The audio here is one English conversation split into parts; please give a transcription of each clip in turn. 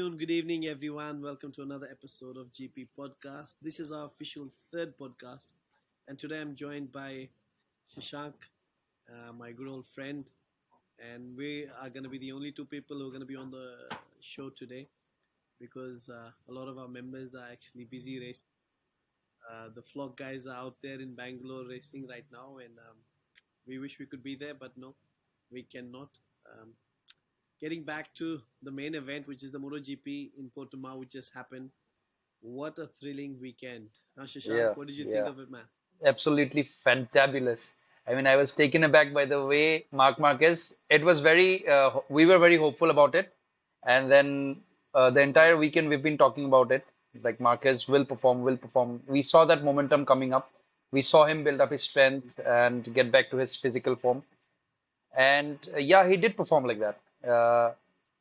afternoon, good evening, everyone. Welcome to another episode of GP Podcast. This is our official third podcast, and today I'm joined by Sashank, my good old friend, and we are going to be the only two people who are going to be on the show today because a lot of our members are actually busy racing. The vlog guys are out there in Bangalore racing right now, and we wish we could be there, but no, we cannot. Um, Getting back to the main event, which is the MotoGP in Portimao, which just happened. What a thrilling weekend. Now, Shashank, Yeah, what did you think yeah, of it, man? absolutely fantabulous. I mean, I was taken aback by the way Mark Marquez. It was we were very hopeful about it, and then the entire weekend we've been talking about it. Like Marquez will perform, will perform. We saw that momentum coming up. We saw him build up his strength and get back to his physical form. And yeah, he did perform like that.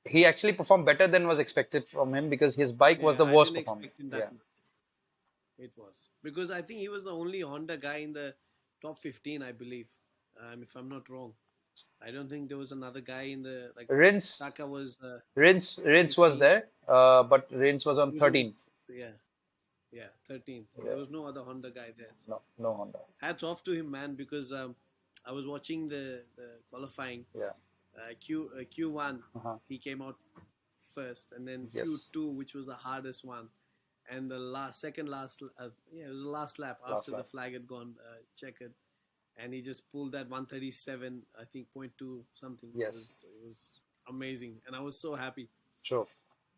He actually performed better than was expected from him because his bike was Yeah, the I worst didn't performing. expect him Yeah. that much. It was. Because I think he was the only Honda guy in the top 15, I believe, if I'm not wrong. I don't think there was another guy in the, like, Rins Taka was Rins was 15th. there, but Rins was on He was on the, 13th. yeah, yeah, 13th. Yeah, There was no other Honda guy there. So no, no Honda. hats off to him, man, because I was watching the qualifying. Yeah, Q1, uh-huh. he came out first, and then Yes, Q2, which was the hardest one, and the second last, it was the last lap after last the lap. flag had gone checkered, and he just pulled that 137, I think, point two something. Yes, It was amazing, and I was so happy sure.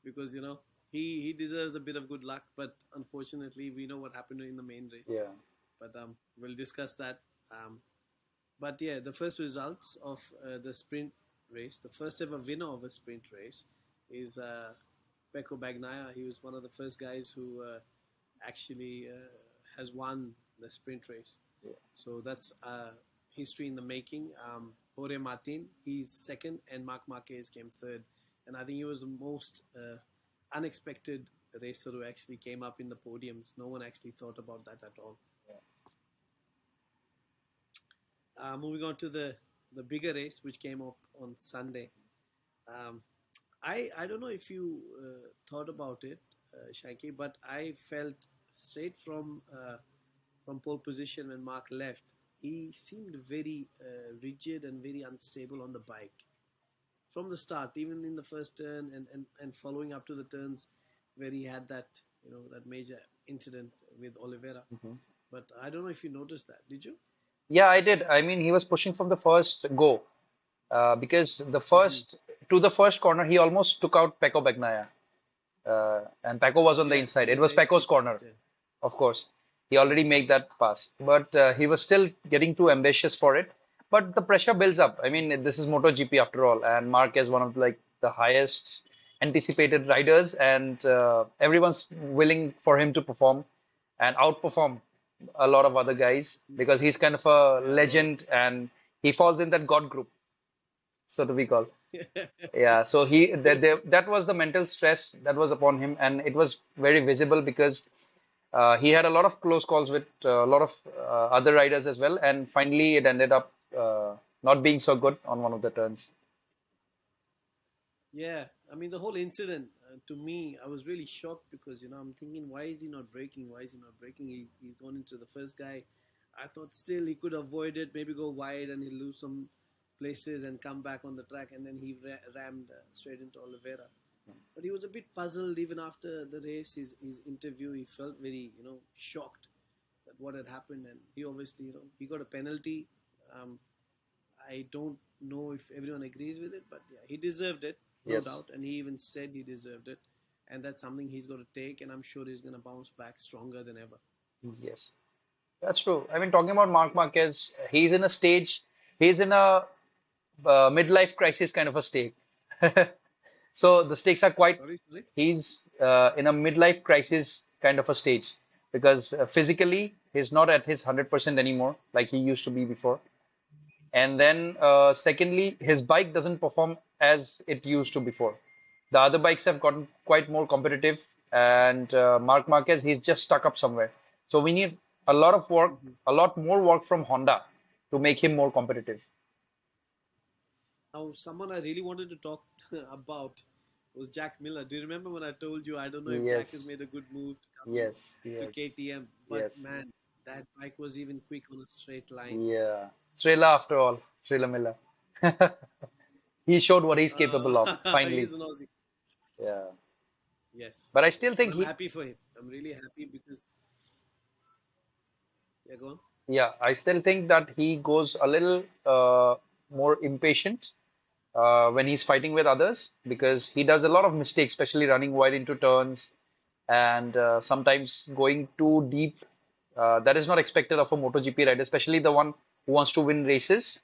because he deserves a bit of good luck, but unfortunately, we know what happened in the main race. Yeah, But we'll discuss that. But yeah, the first results of the sprint race, the first ever winner of a sprint race, is Pecco Bagnaia. He was one of the first guys who actually has won the sprint race. yeah. So that's history in the making. Jorge Martin, he's second, and Marc Marquez came third. And I think he was the most unexpected racer who actually came up in the podiums. No one actually thought about that at all. Moving on to the bigger race, which came up on Sunday. Um, I don't know if you thought about it, Shanky, but I felt straight from pole position when Mark left, he seemed very rigid and very unstable on the bike from the start, even in the first turn and following up to the turns where he had that major incident with Oliveira. Hmm. But I don't know if you noticed that. Did you? Yeah, I did. I mean, he was pushing from the first go because Mm-hmm. the first corner, he almost took out Pecco Bagnaia. And Pecco was on the Yeah, inside. he It was eventually Pecco's passed. corner, Yeah. of course. He already Yes, made that yes. pass, but he was still getting too ambitious for it. But the pressure builds up. I mean, this is MotoGP after all, and Mark is one of like the highest anticipated riders, and everyone's willing for him to perform and outperform a lot of other guys because he's kind of a Yeah, a lot of. legend and he falls in that God group, so to be called. Yeah, so that was the mental stress that was upon him, and it was very visible because he had a lot of close calls with a lot of other riders as well, and finally it ended up not being so good on one of the turns. Yeah, I mean the whole incident to me, I was really shocked because I'm thinking, why is he not braking? Why is he not braking? He's gone into the first guy. I thought still he could avoid it, maybe go wide and he'll lose some places and come back on the track, and then he rammed straight into Oliveira. But he was a bit puzzled even after the race. His interview, he felt very shocked at what had happened, and he obviously he got a penalty. Um, I don't know if everyone agrees with it, but yeah, he deserved it, no Yes, doubt. And he even said he deserved it. And that's something he's got to take, and I'm sure he's going to bounce back stronger than ever. yes, that's true. I mean, talking about Marc Marquez, he's in a midlife crisis kind of a state. So the stakes are quite, Sorry, sorry. he's in a midlife crisis kind of a stage because physically he's not at his 100% anymore like he used to be before. And then secondly, his bike doesn't perform as it used to before. The other bikes have gotten quite more competitive, and Marc Marquez, he's just stuck up somewhere. So we need a lot of work, Mm-hmm. a lot more work from Honda to make him more competitive. Now, someone I really wanted to talk about was Jack Miller. Do you remember when I told you I don't know if Jack has Yes, made a good move to come yes, to yes, KTM, but yes. man, that bike was even quick on a straight line. Yeah. Thriller after all. Thriller Miller. He showed what he's capable of, finally. He's an Aussie. Yeah. Yes, But I still yes, but think I'm he, happy for him. I'm really happy because yeah, go on. yeah, I still think that he goes a little more impatient when he's fighting with others because he does a lot of mistakes, especially running wide into turns and sometimes going too deep. That is not expected of a MotoGP rider, especially the one who wants to win races.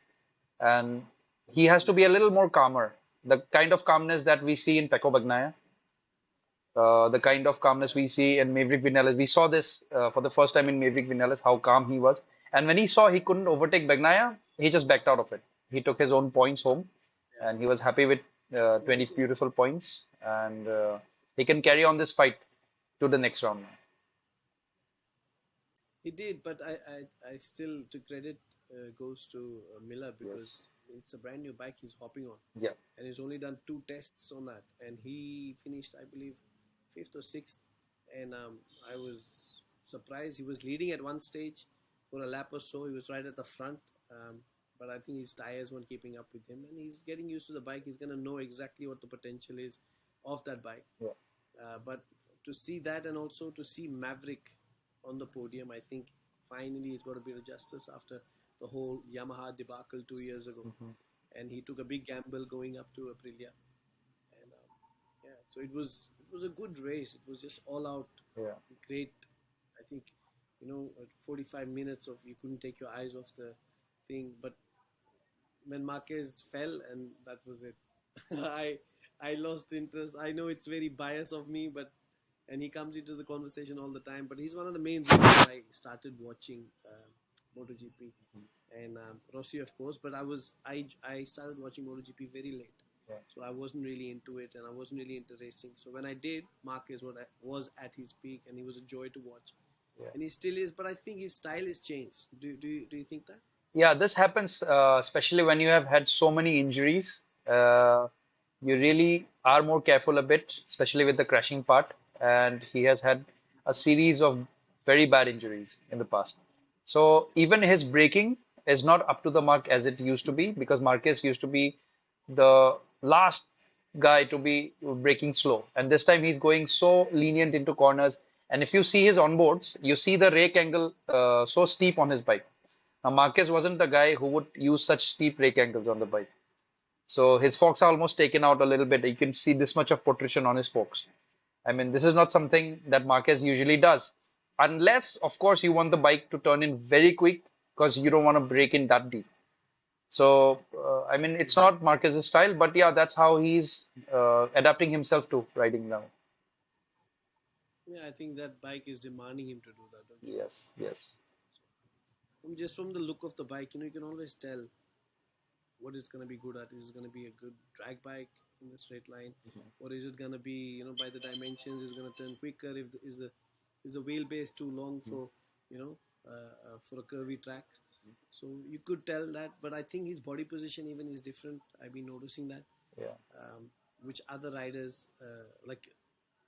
And he has to be a little more calmer. The kind of calmness that we see in Pecco Bagnaia, the kind of calmness Yeah, we see in Maverick Vinales. We saw this for the first time in Maverick Vinales, how calm he was. And when he saw he couldn't overtake Bagnaia, he just backed out of it. He took his own points home, yeah, and he was happy with yeah. 20 beautiful points, and he can carry on this fight to the next round now. He did, but I still to credit goes to Miller Yes. because it's a brand new bike he's hopping on, Yeah. and he's only done two tests on that, and he finished, I believe, fifth or sixth, and I was surprised. He was leading at one stage for a lap or so. He was right at the front, but I think his tires weren't keeping up with him, and he's getting used to the bike. He's gonna know exactly what the potential is of that bike. Yeah. But to see that and also to see Maverick on the podium, I think finally it's got to be a justice after the whole Yamaha debacle 2 years ago. Hmm. And he took a big gamble going up to Aprilia. And yeah, so it was a good race. It was just all out Yeah. great. I think 45 minutes of you couldn't take your eyes off the thing. But when Marquez fell, and that was it. I lost interest. I know it's very biased of me, but and he comes into the conversation all the time. But he's one of the main reasons I started watching MotoGP and Rossi, of course. But I started watching MotoGP very late, Yeah. so I wasn't really into it, and I wasn't really into racing. So when I did, Marquez was at his peak, and he was a joy to watch, Yeah. and he still is. But I think his style has changed. Do you think that? Yeah, this happens especially when you have had so many injuries. You really are more careful a bit, especially with the crashing part. And he has had a series of very bad injuries in the past. So even his braking is not up to the mark as it used to be because Marquez used to be the last guy to be braking slow. And this time he's going so lenient into corners. And if you see his onboards, you see the rake angle so steep on his bike. Now, Marquez wasn't the guy who would use such steep rake angles on the bike. So his forks are almost taken out a little bit. You can see this much of protrusion on his forks. I mean, this is not something that Marquez usually does. Unless, of course, you want the bike to turn in very quick because you don't want to break in that deep. So, I mean, it's Mm-hmm. not Marquez's style, but yeah, that's how he's adapting himself to riding now. Yeah, I think that bike is demanding him to do that, don't you? Yes, yes. Just from the look of the bike, you can always tell what it's going to be good at. Is it going to be a good drag bike in the straight line, or is it going to be, by the dimensions, is going to turn quicker? Is the wheelbase too long for, for a curvy track? So you could tell that, but I think his body position even is different. I've been noticing that, Yeah, which other riders like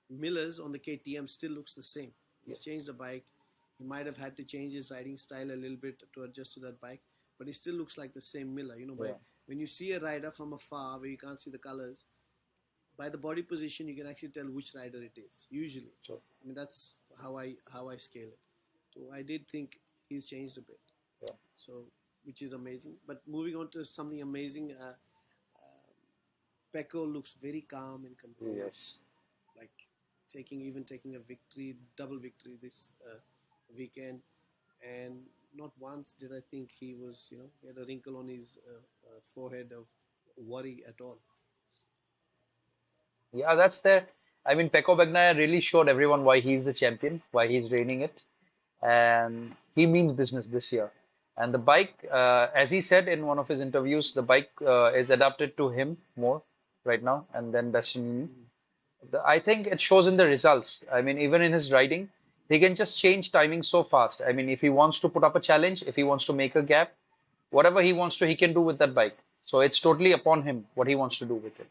Miller's on the KTM still looks the same. yeah, He's changed the bike. He might have had to change his riding style a little bit to adjust to that bike, but he still looks like the same Miller. By yeah. when you see a rider from afar where you can't see the colors, by the body position you can actually tell which rider it is. Usually, So, I mean that's how I scale it. So I did think he's changed a bit. yeah. So which is amazing. But moving on to something amazing, Pecco looks very calm and composed, Yes. like taking a victory, double victory this weekend, and not once did I think he had a wrinkle on his forehead of worry at all. Yeah, that's there. I mean, Pecco Bagnaia really showed everyone why he's the champion, why he's reigning it, and he means business this year. And the bike, as he said in one of his interviews, the bike is adapted to him more right now, and then Bastianini. Mm-hmm. I think it shows in the results. I mean, even in his riding, he can just change timing so fast. I mean, if he wants to put up a challenge, if he wants to make a gap, whatever he wants to, he can do with that bike. So it's totally upon him what he wants to do with it.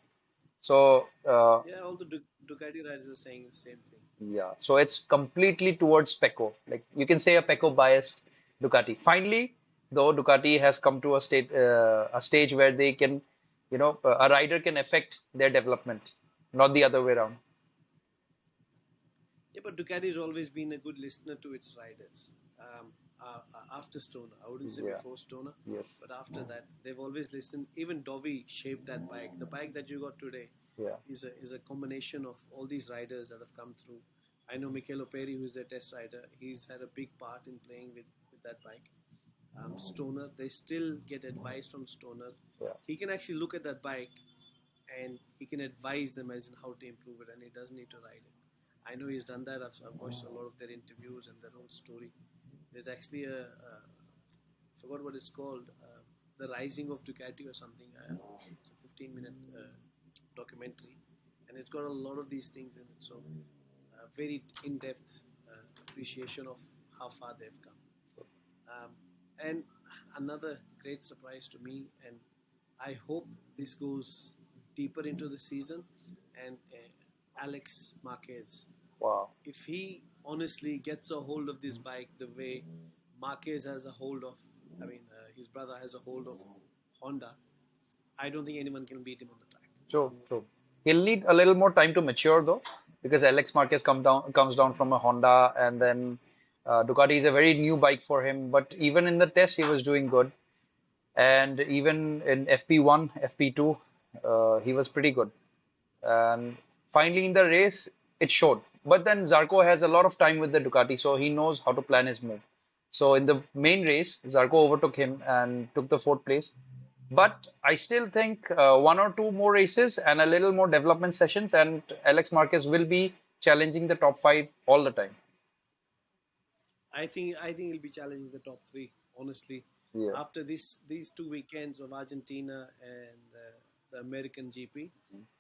So Yeah, all the Ducati riders are saying the same thing. yeah, so it's completely towards Pecco. Like you can say a Pecco biased Ducati. Finally, though, Ducati has come to a stage where they can, a rider can affect their development, not the other way around. Yeah, but Ducati has always been a good listener to its riders. After Stoner, I wouldn't say Yeah. before Stoner, Yes. but after that, they've always listened. Even Dovi shaped that bike. The bike that you got today Yeah. is a combination of all these riders that have come through. I know Michele Peri, who's their test rider. He's had a big part in playing with that bike. Stoner, they still get advice from Stoner. Yeah. He can actually look at that bike and he can advise them as in how to improve it, and he doesn't need to ride it. I know he's done that. I've watched a lot of their interviews and their whole story. There's actually I forgot what it's called, the Rising of Ducati or something. It's a 15-minute documentary, and it's got a lot of these things in it. So, very in-depth appreciation of how far they've come. Um, and another great surprise to me, and I hope this goes deeper into the season. And Alex Marquez, Wow. if he honestly gets a hold of this bike the way Marquez has a hold of, his brother has a hold of Honda, I don't think anyone can beat him on the track. True, true. He'll need a little more time to mature though, because Alex Marquez comes down from a Honda, and then Ducati is a very new bike for him. But even in the test, he was doing good, and even in FP1, FP2, he was pretty good. And finally, in the race, it showed. But then Zarco has a lot of time with the Ducati, so he knows how to plan his move. So in the main race, Zarco overtook him and took the fourth place. But I still think one or two more races and a little more development sessions, and Alex Marquez will be challenging the top five all the time. I think he'll be challenging the top three. Honestly, Yeah. after these 2 weekends of Argentina and the American GP,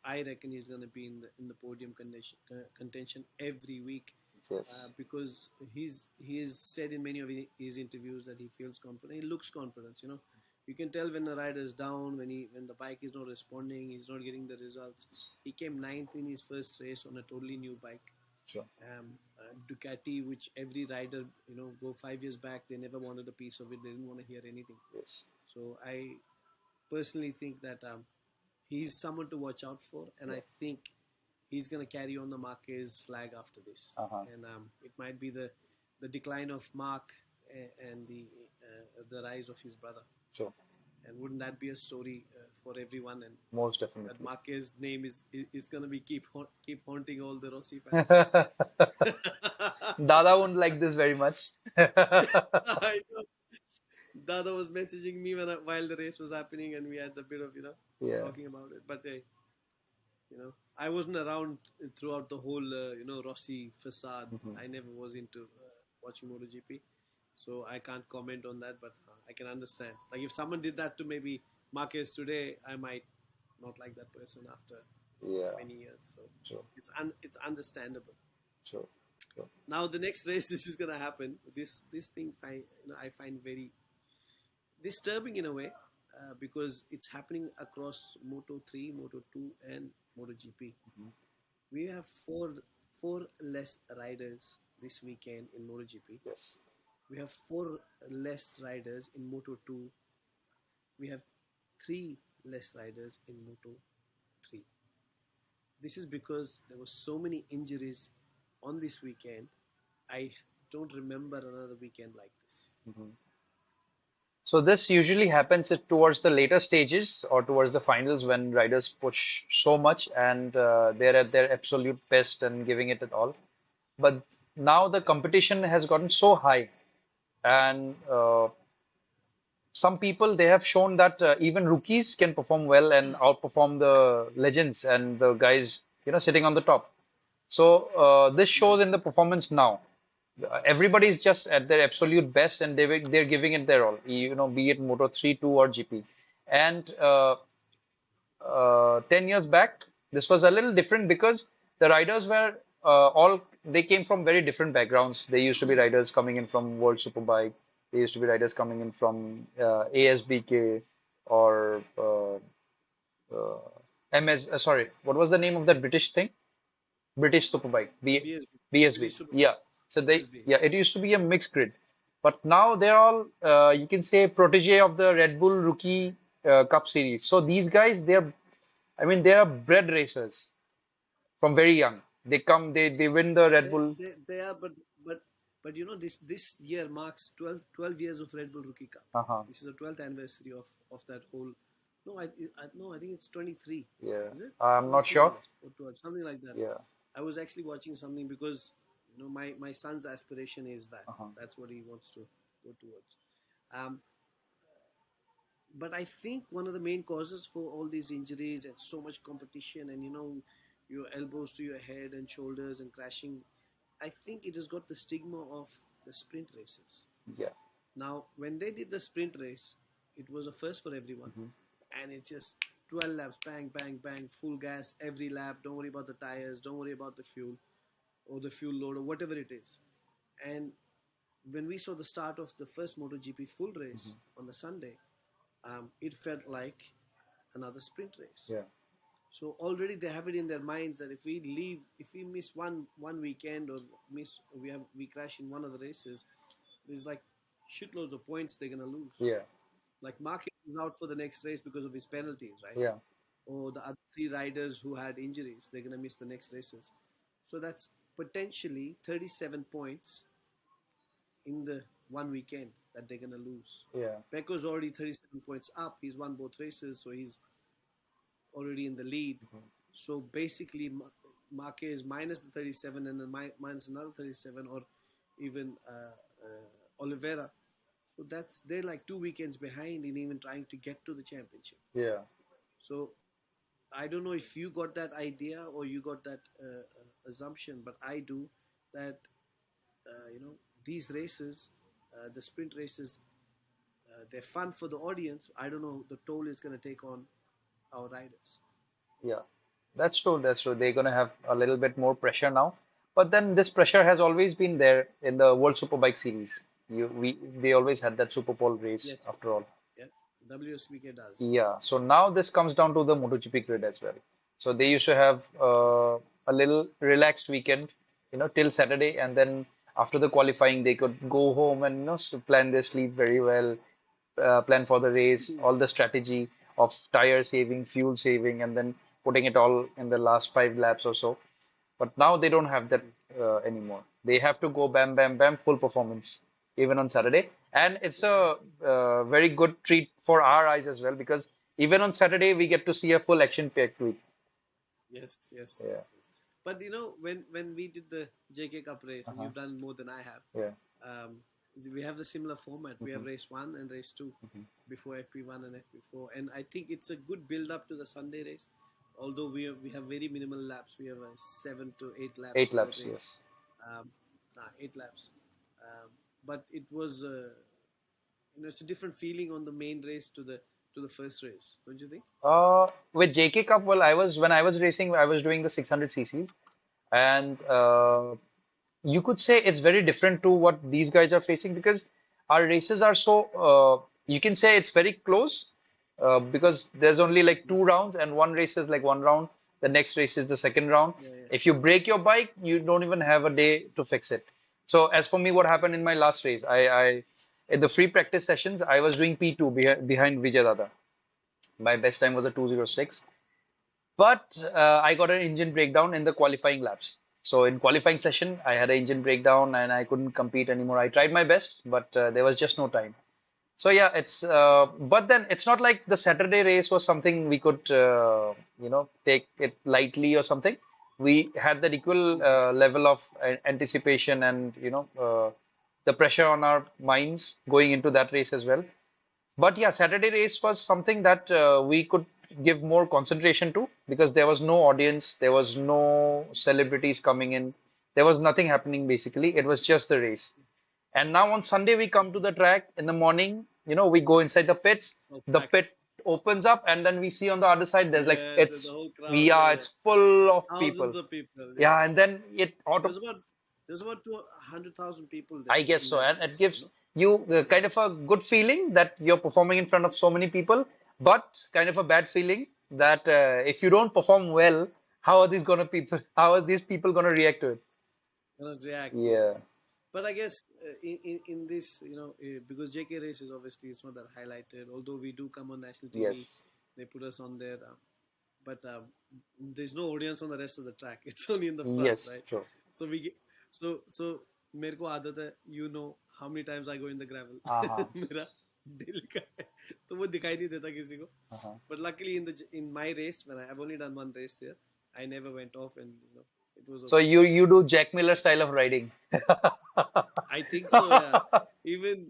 I reckon he's going to be in the podium contention every week. Yes. Because he has said in many of his interviews that he feels confident. He looks confident. You can tell when a rider is down, when the bike is not responding, he's not getting the results. He came ninth in his first race on a totally new bike. Sure. Ducati, which every rider, go 5 years back, they never wanted a piece of it. They didn't want to hear anything. Yes. So I personally think that he's someone to watch out for, and Yeah. I think he's going to carry on the Marquez flag after this. Uh-huh. And it might be the decline of Mark and the rise of his brother. Sure. And wouldn't that be a story for everyone? And Most that definitely. Marquez's name is going to be keep haunting all the Rossi fans. Dada won't like this very much. I know. Dada was messaging me while the race was happening, and we had a bit of Yeah. talking about it. But hey, I wasn't around throughout the whole Rossi facade. Mhm. I never was into watching MotoGP, so I can't comment on that. But I can understand. Like if someone did that to maybe Marquez today, I might not like that person after Yeah. many years. So Sure. it's understandable. Sure. Sure. Now the next race, this is gonna happen. This thing I find very disturbing in a way, because it's happening across Moto 3, Moto 2, and MotoGP. Mhm. We have four less riders this weekend in MotoGP. Yes. We have four less riders in Moto 2. We have three less riders in Moto 3. This is because there were so many injuries on this weekend. I don't remember another weekend like this. Mhm. So this usually happens towards the later stages or towards the finals when riders push so much and they're at their absolute best and giving it all. But now the competition has gotten so high, and some people they have shown that even rookies can perform well and outperform the legends and the guys, sitting on the top. So this shows in the performance now. Everybody is just at their absolute best, and they're giving it their all. Be it Moto 3, 2, or GP. And 10 years back, this was a little different because the riders were all they came from very different backgrounds. They used to be riders coming in from World Superbike. They used to be riders coming in from ASBK or MS, sorry, what was the name of that British thing? British Superbike, BSB, BSB. British Superbike, Yeah. So they, BSB. yeah, it used to be a mixed grid, but now they're all, you can say, protege of the Red Bull Rookie Cup Series. So these guys, I mean, they are bred racers from very young. They come, they win the Red Bull. They are, but you know, this year marks 12 years of Red Bull Rookie Cup. Uh-huh. This is the 12th anniversary of that whole. No, no, I think it's 23. Yeah. Is it I'm not 23 sure. years or 12, something like that. Yeah. I was actually watching something because my son's aspiration is that Uh-huh. that's what he wants to go towards. Um, but I think one of the main causes for all these injuries and so much competition and your elbows to your head and shoulders and crashing, I think it has got the stigma of the sprint races. Yeah. Now, when they did the sprint race, it was a first for everyone, Hmm. and it's just 12 laps, bang, bang, bang, full gas every lap. Don't worry about the tires, don't worry about the fuel or the fuel load or whatever it is. And when we saw the start of the first MotoGP full race on the Sunday, it felt like another sprint race. Yeah. So already they have it in their minds that if we miss one weekend or we crash in one of the races, there's like shitloads of points they're gonna lose. Yeah. Like Marquez is out for the next race because of his penalties, right? Yeah. Or the other three riders who had injuries, they're gonna miss the next races. So that's potentially 37 points in the one weekend that they're gonna lose. Yeah. Pecco's already 37 points up. He's won both races, so he's already in the lead. So basically, Marquez minus the 37 and then minus another 37, or even Oliveira. So they're like 2 weekends behind in even trying to get to the championship. Yeah. So I don't know if you got that idea or you got that assumption, but I do that these races, the sprint races, they're fun for the audience. I don't know the toll it's going to take on our riders. Yeah, that's true. That's true. They're gonna have a little bit more pressure now. But then this pressure has always been there in the World Superbike Series. They always had that Super Bowl race Yes, after all. yeah, WSBK does. Yeah. So now this comes down to the MotoGP grid as well. So they used to have a little relaxed weekend, till Saturday, and then after the qualifying they could go home and plan their sleep very well, plan for the race, all the strategy of tire saving, fuel saving, and then putting it all in the last 5 laps or so. But now they don't have that anymore. They have to go bam, bam, bam, full performance, even on Saturday. And it's a very good treat for our eyes as well, because even on Saturday, we get to see a full action-packed week. Yes, yes, Yeah. yes, yes. But when we did the JK Cup race, and Uh-huh. you've done more than I have, Yeah. um, we have the similar format. We have race one and race two before FP1 and FP4, and I think it's a good build up to the Sunday race. Although we have very minimal laps, we have 7 to 8 laps Eight per laps, race. yes. Um, 8 laps, but it was it's a different feeling on the main race to the first race, don't you think? With JK Cup, well, when I was racing, I was doing the 600 cc's, and you could say it's very different to what these guys are facing, because our races are so you can say it's very close, because there's only like 2 rounds and one race is like 1 round, the next race is the second round. Yeah, yeah. If you break your bike, you don't even have a day to fix it. So as for me, what happened in my last race, I in the free practice sessions, I was doing P2 behind Vijay Dada. My best time was a 206. But I got an engine breakdown in the qualifying laps. So in qualifying session, I had an engine breakdown and I couldn't compete anymore. I tried my best, but there was just no time. So yeah, but then it's not like the Saturday race was something we could, take it lightly or something. We had that equal level of anticipation and, the pressure on our minds going into that race as well. But yeah, Saturday race was something that we could give more concentration to, because there was no audience, there was no celebrities coming in, there was nothing happening basically. It was just the race. And now on Sunday, we come to the track in the morning, we go inside the pits, So the packed. pit opens up, and then we see on the other side, there's like, Yeah, the whole crowd. yeah, Yeah, it's full of thousands people. of people. Yeah, Yeah, and then it auto, there's about there's about 200,000 people I there guess in so. that And it race. gives you kind of a good feeling that you're performing in front of so many people, but kind of a bad feeling that if you don't perform well, how are these people gonna react to it? react. Yeah, Yeah. yeah. But I guess in this, because JK race is obviously it's not that highlighted. Although we do come on national TV, Yes. they put us on there. But there's no audience on the rest of the track. It's only in the front, Yes. right? True. So we get, so मेरे को आदत है, how many times I go in the gravel. Uh-huh. मेरा दिल का है, तो वो दिखाई नहीं देता किसी को. Uh-huh. But luckily in my race, when I've only done one race here, I never went off, and it was So okay. you do Jack Miller style of riding. I think so, yeah. Even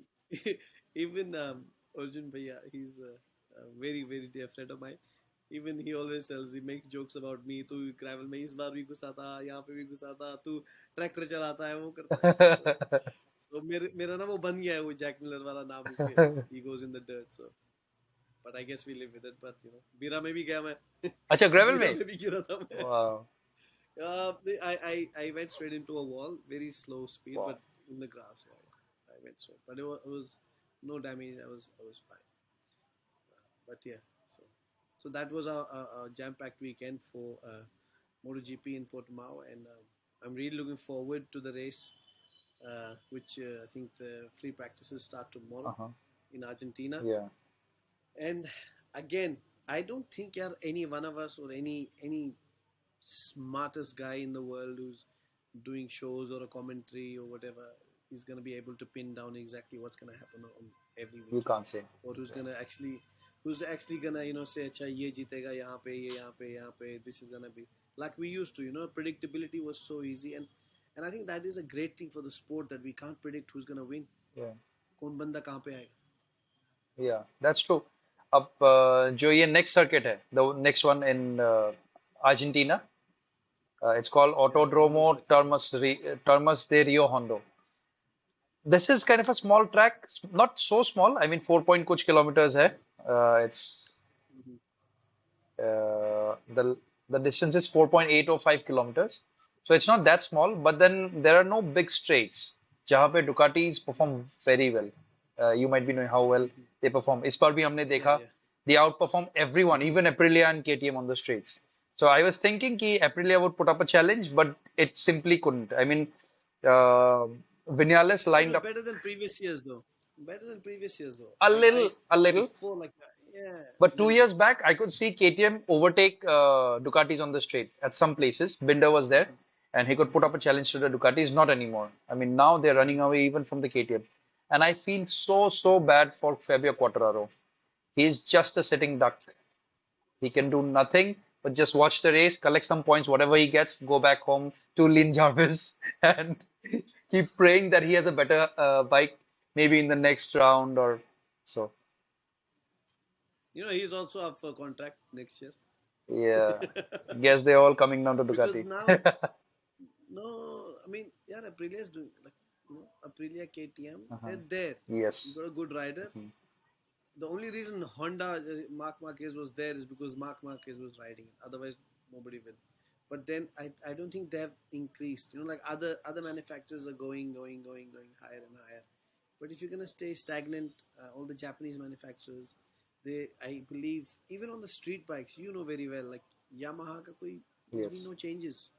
even Arjun Bhaiya, he's a very very dear friend of mine. Even he always tells, he makes jokes about me. तू gravel में इस बार भी घुसा था, यहाँ पे भी घुसा था, तू ट्रैक्टर चलाता है, वो करता है. So मेरा ना वो बन गया है वो जैक मिलर वाला नाम. Okay, he goes in the dirt. So but I guess we live with it. But बीरा में भी गया मैं. अच्छा ग्रेवल बीरा में. में भी गिरा था मैं. Wow. I went straight into a wall, very slow speed, Wow. but in the grass. Yeah. I went straight, but it was no damage. I was fine. But yeah, so that was a jam-packed weekend for MotoGP in Portimao, and I'm really looking forward to the race, which I think the free practices start tomorrow Uh-huh. in Argentina. Yeah. And again, I don't think any one of us or any smartest guy in the world who's doing shows or a commentary or whatever is going to be able to pin down exactly what's going to happen on every You weekend, can't say. or who's actually gonna say अच्छा ये जीतेगा यहाँ पे, ये यहाँ पे, this is gonna be like we used to. Predictability was so easy, and I think that is a great thing for the sport, that we can't predict who's gonna win. Yeah. कौन बंदा कहाँ पे आएगा. Yeah. That's true. अब जो ये next circuit है, the next one in Argentina, it's called Yeah, the Hondo Autodromo circuit. Termas de Rio Hondo. This is kind of a small track, not so small. I mean, 4 point kuch kilometers hai. It's Mhm. the distance is 4.805 kilometers. So it's not that small, but then there are no big straights. जहाँ पे Ducatis perform very well. You might be knowing how well they perform. इस बार भी हमने Yeah, देखा, yeah. they outperform everyone, even Aprilia and KTM on the straights. So I was thinking कि Aprilia would put up a challenge, but it simply couldn't. I mean, uh, Vinales It lined was up better than previous years, though. Better than previous years, though. a I little, a little. before, like, yeah, But a two little bit. years back, I could see KTM overtake Ducatis on the straight at some places. Binder was there, and he could put up a challenge to the Ducatis. Not anymore. I mean, now they're running away even from the KTM. And I feel so bad for Fabio Quartararo. He's just a sitting duck. He can do nothing but just watch the race, collect some points, whatever he gets, go back home to Lynn Jarvis, and keep praying that he has a better bike maybe in the next round or so. He's also up for contract next year. Yeah. Guess they're all coming down to Because Ducati. now, no, I mean, yeah, Aprilia is doing, like, Aprilia, KTM, Uh-huh. they're there. You Yes. got a good rider. Mhm. The only reason Honda, Mark Marquez was there is because Mark Marquez was riding it. Otherwise, nobody will. But then I don't think they have increased. Like other manufacturers are going higher and higher. But if you're gonna stay stagnant, all the Japanese manufacturers, I believe, even on the street bikes, very well, like Yamaha, there's been Yes. no changes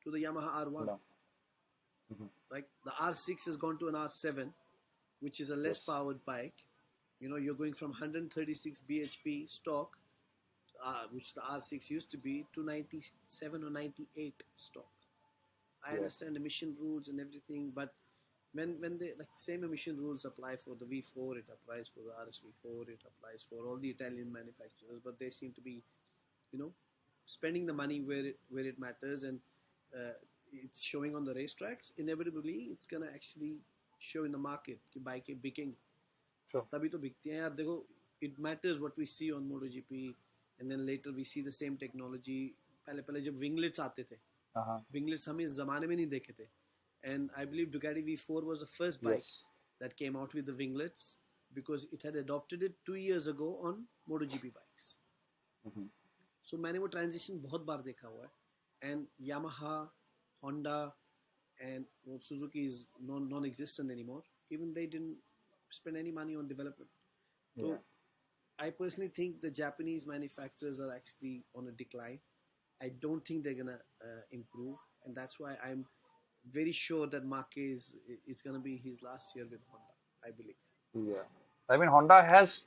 to the Yamaha R1. No. Mhm. Like the R6 has gone to an R7, which is a less Yes. powered bike. You're going from 136 bhp stock, which the R6 used to be, to 97 or 98 stock. I Yeah. understand emission rules and everything, but when they, like, same emission rules apply for the V4, it applies for the RSV4, it applies for all the Italian manufacturers, but they seem to be, you know, spending the money where it matters, and uh, it's showing on the racetracks. Inevitably, it's gonna actually show in the market कि bike बिकेंगी. Sure. तभी तो बिकती हैं यार. देखो, it matters what we see on MotoGP, and then later we see the same technology. पहले जब winglets आते थे, Uh-huh. winglets हम इस जमाने में नहीं देखे थे, and I believe Ducati V4 was the first bike Yes. that came out with the winglets, because it had adopted it 2 years ago on MotoGP bikes. Mhm. So मैंने वो transition बहुत बार देखा हुआ है, and Yamaha, Honda, and Suzuki is non-existent anymore. Even they didn't spend any money on development. So Yeah. I personally think the Japanese manufacturers are actually on a decline. I don't think they're gonna improve, and that's why I'm very sure that Marquez is gonna be his last year with Honda. I believe. Yeah. I mean, Honda has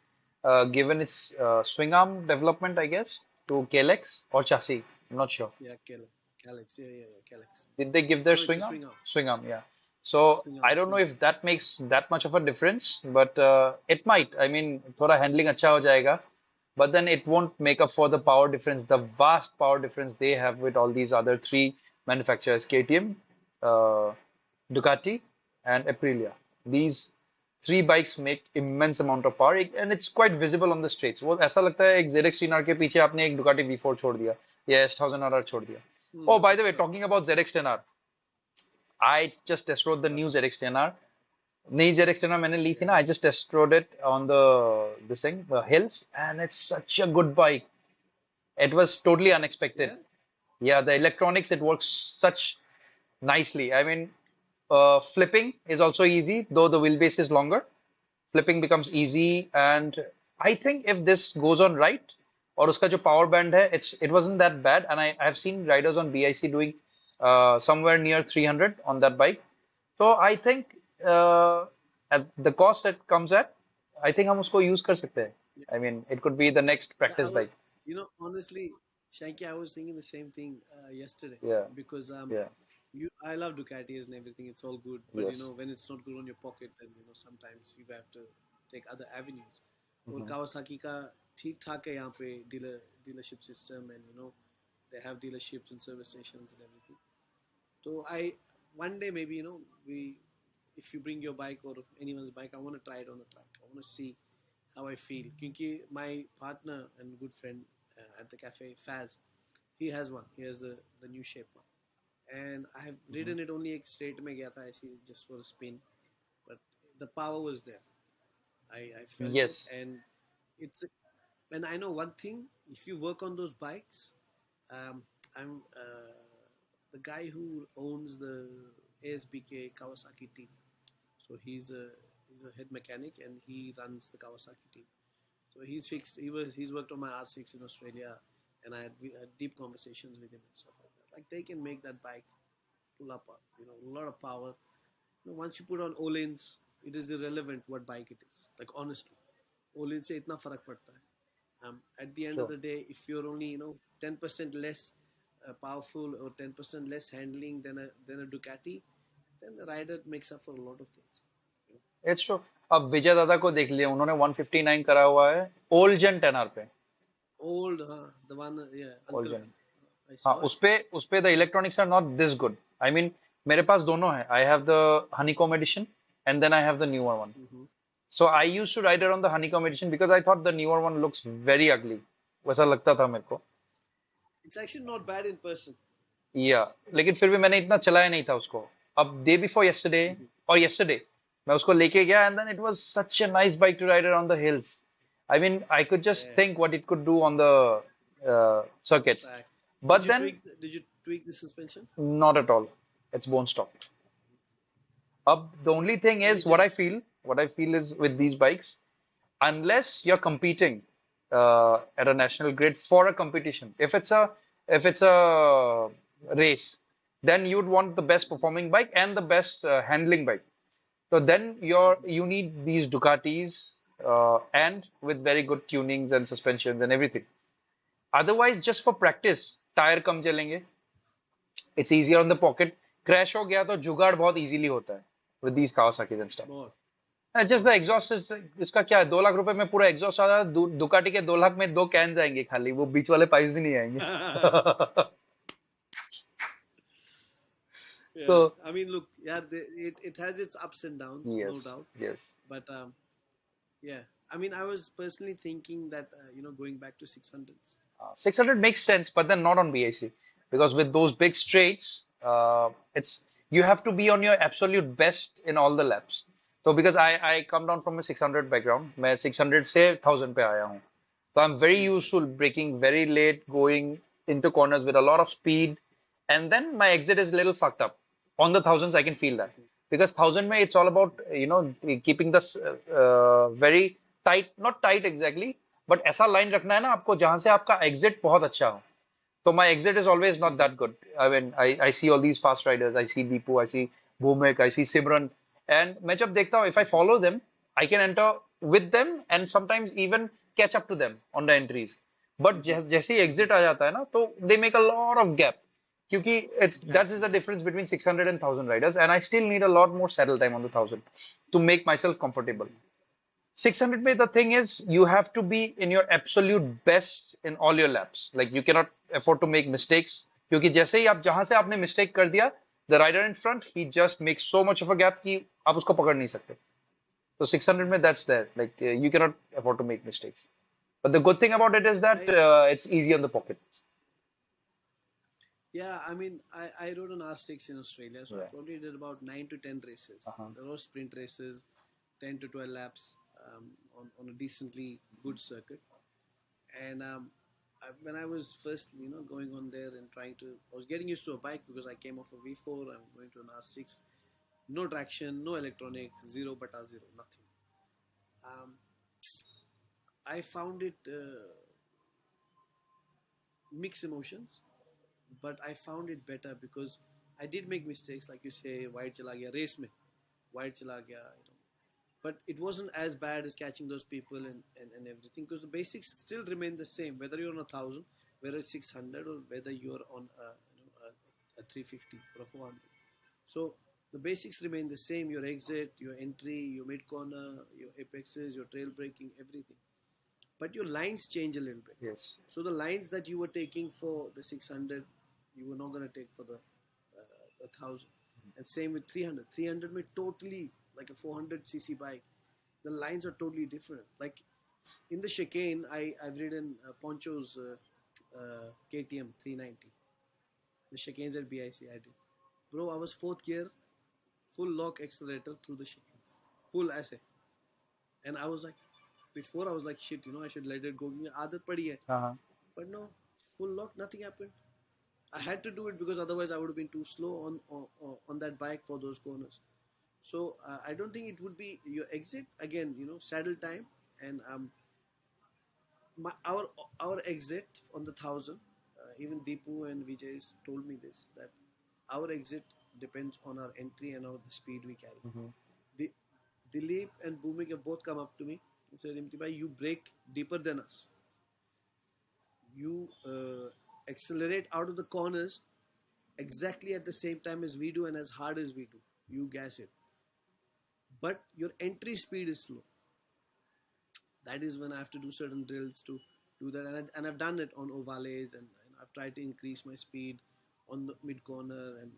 given its swing arm development, I guess, to Kalex or chassis. I'm not sure. Yeah, Calyx. Yeah, Calyx. Did they give their No, it's a swing arm? swing arm. Swing arm, yeah. So Swing I arm. don't know Swing arm. if that makes that much of a difference, but it might. I mean, थोड़ा handling अच्छा हो जाएगा, but then it won't make up for the power difference, the vast power difference they have with all these other three manufacturers, KTM, uh, Ducati, and Aprilia. These three bikes make immense amount of power, and it's quite visible on the streets. वो ऐसा लगता है एक ZX TNR के पीछे आपने एक Ducati V4 छोड़ दिया या S1000RR छोड़ दिया. Oh, by the It's way, not. talking about ZX10R, I just test rode the new ZX10R. नई ZX10R मैंने ली थी ना, I just test rode it on this thing, the hills, and it's such a good bike. It was totally unexpected. Yeah. Yeah, the electronics, it works such nicely. I mean, flipping is also easy, though the wheelbase is longer. Flipping becomes easy, and I think if this goes on right, और उसका जो power band है, it wasn't that bad, and I have seen riders on BIC doing somewhere near 300 on that bike. So I think at the cost it comes at, I think हम उसको use कर सकते हैं. Yeah. I mean, it could be the next Yeah, practice bike. honestly, Shanky, I was thinking the same thing yesterday Yeah, because yeah, I love Ducatis and everything. It's all good, but yes. when it's not good on your pocket, then sometimes you have to take other avenues. और Mhm. Kawasaki का ठीक ठाक है यहाँ पे dealership system and they have dealerships and service stations and everything. So I one day maybe we if you bring your bike or anyone's bike, I want to try it on the track. I want to see how I feel. Because my partner and good friend at the cafe, Faz, he has one. He has the new shape one, and I have Mhm. ridden it only एक straight में गया था ऐसे just for a spin, but the power was there. I felt it, Yes, and it's and I know one thing: if you work on those bikes, I'm the guy who owns the ASBK Kawasaki team. So he's a head mechanic and he runs the Kawasaki team. So he's worked on my R6 in Australia, and I had deep conversations with him and stuff like that. Like they can make that bike pull up, a lot of power. Once you put on Olin's, it is irrelevant what bike it is. Like honestly, Olin से इतना फर्क पड़ता है. At the end of sure. the day, if you're only 10% less powerful or 10% less handling than a Ducati, then the rider makes up for a lot of things. It's true. अब विजय दादा को देख लिया, उन्होंने 159 करा हुआ है ओल्ड जेन 10R पे. Old, the one, yeah, old uncle, gen. I हाँ, saw it. उस पे the electronics are not this good. I mean मेरे पास दोनों है. I have the honeycomb edition and then I have the newer one. Hmm. So I used to ride around the honeycomb edition because I thought the newer one looks very ugly. वैसा लगता था मेरे को. It's actually not bad in person. या लेकिन फिर भी मैंने इतना चलाया नहीं था उसको. अब डे बिफोर यस्टरडे Hmm. और यस्टरडे मैं उसको लेके गया and then it was such a nice bike to ride around the hills. I mean I could just Yeah, think what it could do on the on the circuits, track. but then Did you tweak the suspension? not at all. It's bone stock. The only thing Yeah, is what I feel is with these bikes, unless you're competing at a national grid for a competition, if it's a race, then you'd want the best performing bike and the best handling bike. So then you need these Ducatis and with very good tunings and suspensions and everything. Otherwise, just for practice, tyre कम चलेंगे. It's easier on the pocket. Crash हो गया तो जुगाड़ बहुत easily होता है with these Kawasaki's and stuff. बहुत. Just the exhaust is, इसका क्या है, 2 लाख रुपए में पूरा एग्जॉस्ट आ रहा है. दुकाटी के 2 लाख में 2 कैन आएंगे खाली, वो बीच वाले पाइप्स भी नहीं आएंगे. Yeah, So I mean, look, yeah, it has its ups and downs, no yes, doubt. yes. But yeah, I mean, I was personally thinking that going back to 600s. 600 makes sense, but then not on BIC because with those big straights, it's you have to be on your absolute best in all the laps. So because I come down from a 600 background, मैं 600 से 1000 पे आया हूँ. So I'm very used to braking very late, going into corners with a lot of speed, and then my exit is a little fucked up. On the thousands, I can feel that because 1000 it's all about keeping this very tight, not tight exactly, but ऐसा line रखना है ना आपको जहां से आपका exit बहुत अच्छा हो. So my exit is always not Mm-hmm. that good. I mean, I see all these fast riders. I see Deepu, I see Bhumik, I see Simran. And मैं जब देखता हूँ, if I follow them, I can enter with them and sometimes even catch up to them on the entries. But Mm-hmm. जैसे ही exit आ जाता है ना, तो they make a lot of gap. क्योंकि that is Exactly. the difference between 600 and 1000 riders, and I still need a lot more saddle time on the 1000 to make myself comfortable. Mm-hmm. 600 में the thing is you have to be in your absolute best in all your laps. Like you cannot afford to make mistakes. क्योंकि जैसे ही आप जहां से आपने mistake कर दिया, the rider in front he just makes so much of a gap कि आप उसको पकड़ नहीं सकते. So 600 में that's there. Like you cannot afford to make mistakes. But the good thing about it is that I it's easy on the pocket. Yeah, I mean, I rode an R6 in Australia, so I Yeah. probably did about 9 to 10 races. Uh-huh. There were sprint races, 10 to 12 laps on a decently good circuit. And when I was first, going on there and I was getting used to a bike because I came off a V4. I'm going to an R6, no traction, no electronics, zero bata zero, nothing. Um, I found it mixed emotions, but I found it better because I did make mistakes, like you say, wide chala gaya race mein, wide chala gaya, but it wasn't as bad as catching those people and everything because the basics still remain the same, whether you're on 1,000, whether it's 600, or whether you're on a 350 or a 400. So the basics remain the same: your exit, your entry, your mid corner, your apexes, your trail braking, everything. But your lines change a little bit. Yes. So the lines that you were taking for the 600, you were not going to take for the 1,000. And same with 300. 300 may totally, like a 400cc bike, the lines are totally different. Like in the chicane, I've ridden Poncho's KTM 390. The chicanes at BIC I did. Bro, I was fourth gear, full lock accelerator through the chicanes. Full essay. And I was like, before I was like, shit, I should let it go. Aadat padi hai. Uh-huh. But no, full lock, nothing happened. I had to do it because otherwise I would have been too slow on that bike for those corners. So I don't think it would be your exit again. Saddle time and my, our exit on the 1,000. Even Deepu and Vijay told me this, that our exit depends on our entry and on the speed we carry. Mm-hmm. The, Dilip and Bhumik have both come up to me and said, Imtiaz, you break deeper than us. You accelerate out of the corners exactly at the same time as we do and as hard as we do. You gas it. But your entry speed is slow. That is when I have to do certain drills to do that. And I've done it on ovales, and I've tried to increase my speed on the mid corner, and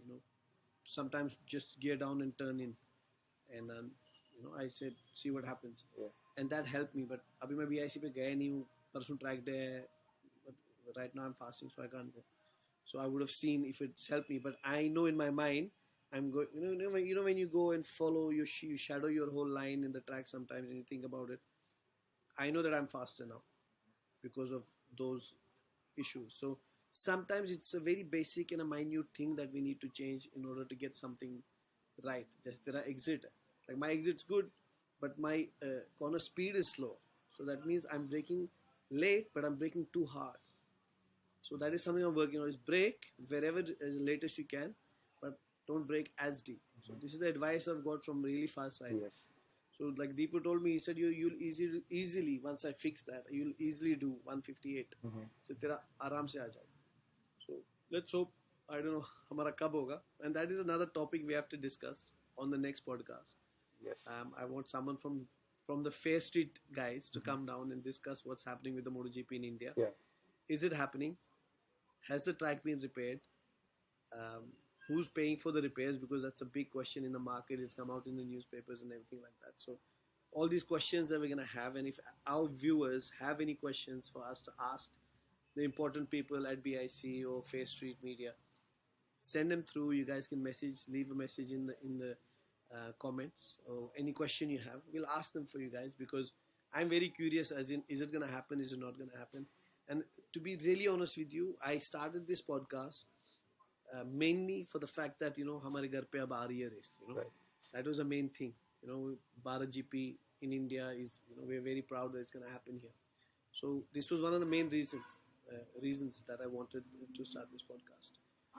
sometimes just gear down and turn in. And I said, see what happens. Yeah. And that helped me. But अभी मैं BIC पे गया नहीं हूँ, परसों track day है, but right now I'm fasting, so I can't go. So I would have seen if it's helped me. But I know in my mind, I'm going. When you go and follow, you shadow your whole line in the track sometimes, and you think about it. I know that I'm faster now because of those issues. So sometimes it's a very basic and a minute thing that we need to change in order to get something right. Just there are exit. Like my exit's good, but my corner speed is slow. So that means I'm braking late, but I'm braking too hard. So that is something I'm working on. Is brake wherever as late as you can, but don't brake as deep. So this is the advice I've got from really fast riders. Yes. So like Deepu told me, he said you'll easily once I fix that, you'll easily do 158. Mm-hmm. So तेरा आराम से आ जाएगा. So let's hope. I don't know हमारा कब होगा, and that is another topic we have to discuss on the next podcast. Yes. I want someone from the Fair Street guys to come down and discuss what's happening with the MotoGP in India. Yeah. Is it happening? Has the track been repaired? Um, who's paying for the repairs? Because that's a big question in the market. It's come out in the newspapers and everything like that. So all these questions that we're going to have, and if our viewers have any questions for us to ask the important people at BIC or Fair Street Media, send them through. You guys can leave a message in the comments, or any question you have. We'll ask them for you guys, because I'm very curious as in, is it going to happen? Is it not going to happen? And to be really honest with you, I started this podcast mainly for the fact that, हमारे घर पे अब आ रही है race. Right. That was the main thing. Bharat GP in India is, we're very proud that it's going to happen here. So this was one of the main reasons that I wanted to start this podcast.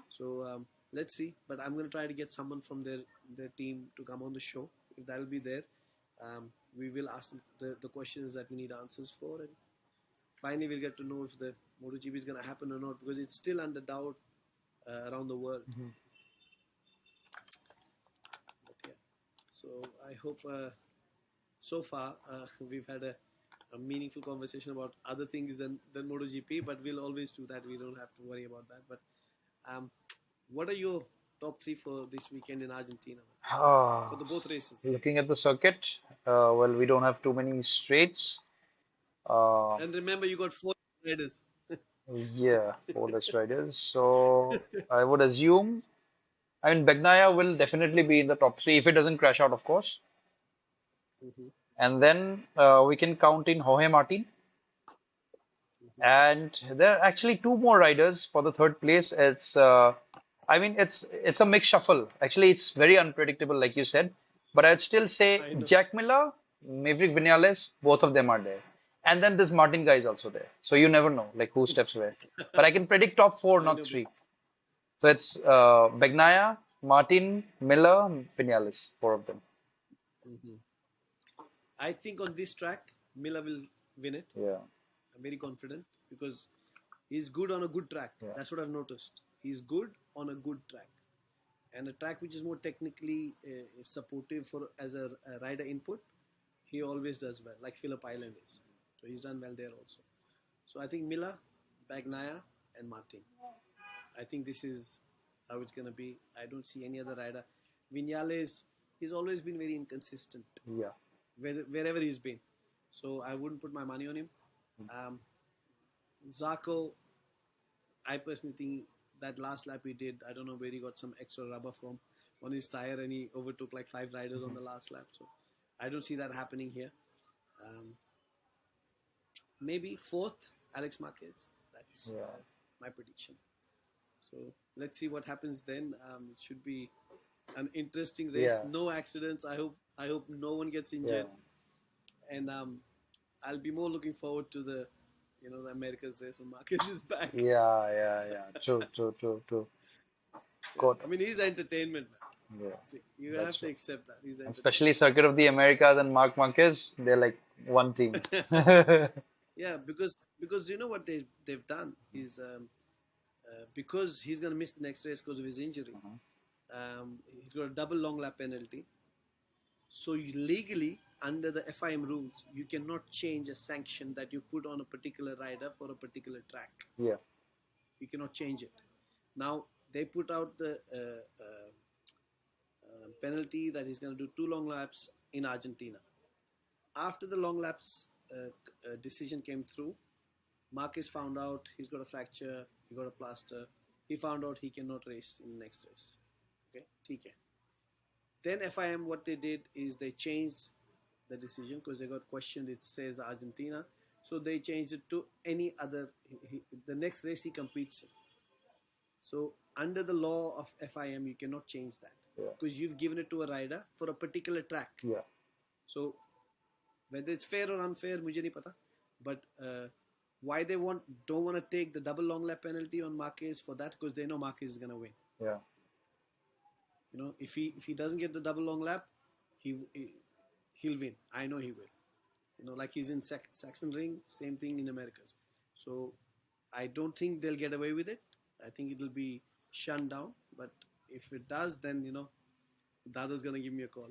So let's see. But I'm going to try to get someone from their team to come on the show. If that will be there, we will ask them the questions that we need answers for, and finally we'll get to know if the MotoGP is going to happen or not, because it's still under doubt around the world. Mhm. But yeah, so I hope so far we've had a meaningful conversation about other things than MotoGP, but we'll always do that. We don't have to worry about that. But um, what are your top three for this weekend in Argentina, for Ah, the both races? looking at the circuit, well, we don't have too many straights. Uh, And remember, you got four riders. yeah, for less riders. So I would assume, I mean, Bagnaia will definitely be in the top three if it doesn't crash out, of course. Mm-hmm, And then we can count in Jorge Martin. mm-hmm. And there are actually two more riders for the third place. I mean, it's a mixed shuffle. Actually, it's very unpredictable, like you said. But I'd still say I know. Jack Miller, Maverick Vinales, both of them are there. And then this Martin guy is also there. So you never know, like who steps where. But I can predict top four, I not know, bro. three. So it's Bagnaia, Martin, Miller, Vinales, four of them. Mm-hmm. I think on this track, Miller will win it. Yeah, I'm very confident because he's good on a good track. yeah, That's what I've noticed. He's good on a good track, and a track which is more technically supportive for as a rider input. He always does well, like Phillip Island is. So he's done well there also. So I think Miller, Bagnaia, and Martin. I think this is how it's gonna be. I don't see any other rider. Vinales, he's always been very inconsistent yeah. wherever he's been. So I wouldn't put my money on him. Um, Zarco, I personally think that last lap he did, I don't know where he got some extra rubber from on his tire, and he overtook like five riders on Mhm. the last lap. So I don't see that happening here. Um, Maybe fourth, Alex Marquez. That's Yeah. my prediction. So let's see what happens then. It should be an interesting race. Yeah, No accidents. I hope no one gets yeah. injured, and I'll be more looking forward to the America's race when Marquez is back. Yeah, yeah, yeah. True, true, true, true. Yeah, Good. I mean he's entertainment, man. Yeah, See, you that's have to true. accept that he's And especially entertainment. Circuit of the Americas and Mark Marquez, they're like one team. Yeah, because you know what they've done is because he's gonna miss the next race because of his injury. Mhm. He's got a double long lap penalty. So legally, under the FIM rules, you cannot change a sanction that you put on a particular rider for a particular track. Yeah, You cannot change it. Now they put out the penalty that he's going to do two long laps in Argentina. After the long laps decision came through, Marquez found out he's got a fracture, he got a plaster. He found out he cannot race in the next race. Okay, TK. Then FIM, what they did is they changed the decision because they got questioned. It says Argentina, so they changed it to any other. The next race he competes in. So under the law of FIM, you cannot change that yeah, because you've given it to a rider for a particular track. yeah, So whether it's fair or unfair, मुझे नहीं पता. But why they don't want to take the double long lap penalty on Marquez for that, because they know Marquez is gonna win. yeah. If he doesn't get the double long lap, he'll win. I know he will. Like he's in Saxon Ring, same thing in Americas. So I don't think they'll get away with it. I think it'll be shunned down. But if it does, then Dada's gonna give me a call.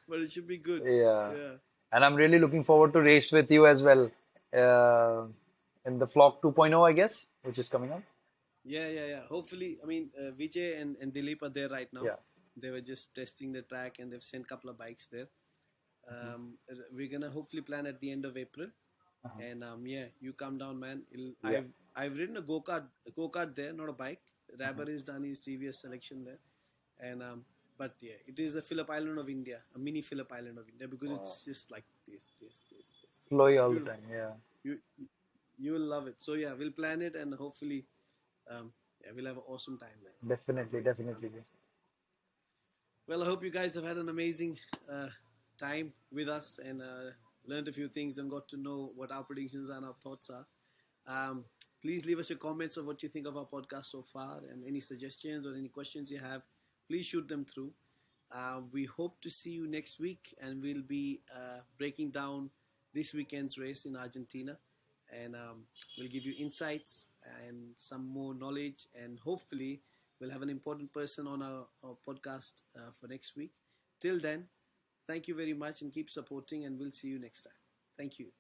But it should be good. Yeah. Yeah. And I'm really looking forward to race with you as well. Uh, in the Flock 2.0, I guess, which is coming up. Yeah. Hopefully, I mean, Vijay and Dilip are there right now. Yeah. They were just testing the track, and they've sent a couple of bikes there. Mhm. We're gonna hopefully plan at the end of April, Uh-huh. and yeah, you come down, man. Yeah. I've ridden a go kart there, not a bike. Mhm. Rabber is done his TVS selection there, and but yeah, it is a Phillip Island of India, a mini Phillip Island of India, because Wow. it's just like this. Flowy It's all the beautiful. time. Yeah. You you will love it. So yeah, we'll plan it, and hopefully, yeah, we'll have an awesome time there. Can't Definitely, wait. Can't definitely. wait. Well, I hope you guys have had an amazing uh, time with us and learned a few things and got to know what our predictions and our thoughts are. Um, please leave us your comments of what you think of our podcast so far and any suggestions or any questions you have. Please shoot them through. We hope to see you next week, and we'll be breaking down this weekend's race in Argentina, and we'll give you insights and some more knowledge, and hopefully, we'll have an important person on our podcast for next week. Till then, thank you very much, and keep supporting, and we'll see you next time. Thank you.